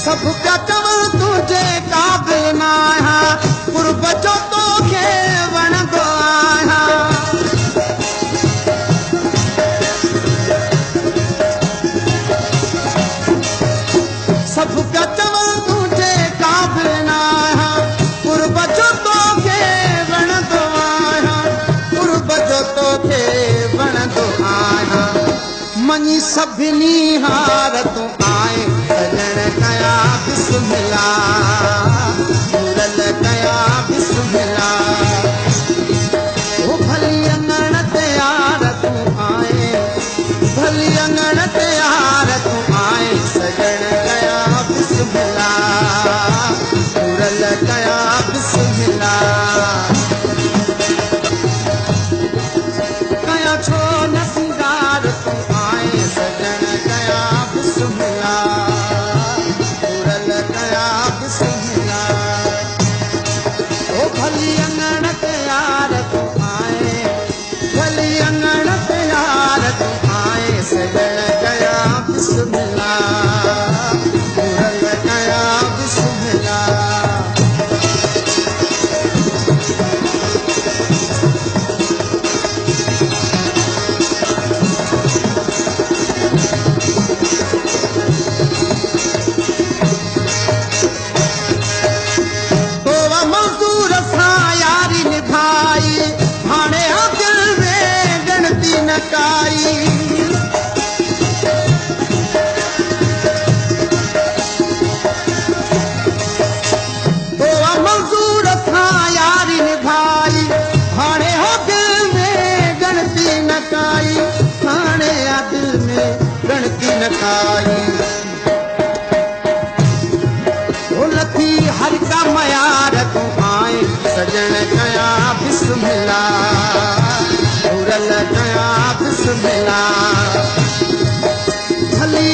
सब पिया चवनि तुंहिंजे क़ाबिल न आहियां कुर्ब जो तोखे वणंदो आहियां सब पिया चवनि तुंहिंजे क़ाबिल न आहियां कुर्ब जो तोखे वणंदो आहियां कुर्ब जो तोखे वणंदो आहियां मञी सभिनी हार तूं आए सजण कया बिस्मिल्लाह मुरल कया बिस्मिल्लाह ओ भली अंगण ते यार तूं आए भली अंगण ते यार तूं आए सजण कया बिस्मिल्लाह मुरल कया बिस्मिल्लाह कया छो न सिंगार तूं आए सजण कया बिस्मिल्लाह मुरल कया बिस्मिल्लाह ओ भली अंगण ते यार तूं आए भली अंगण ते यार तूं आए सजण कया बिस्मिल्लाह मुरल कया बिस्मिल्लाह गणती न काई लथी हर का मयार तूं आए सजण कया बिस्मिल्लाह मुरल कया बिस्मिल्लाह भली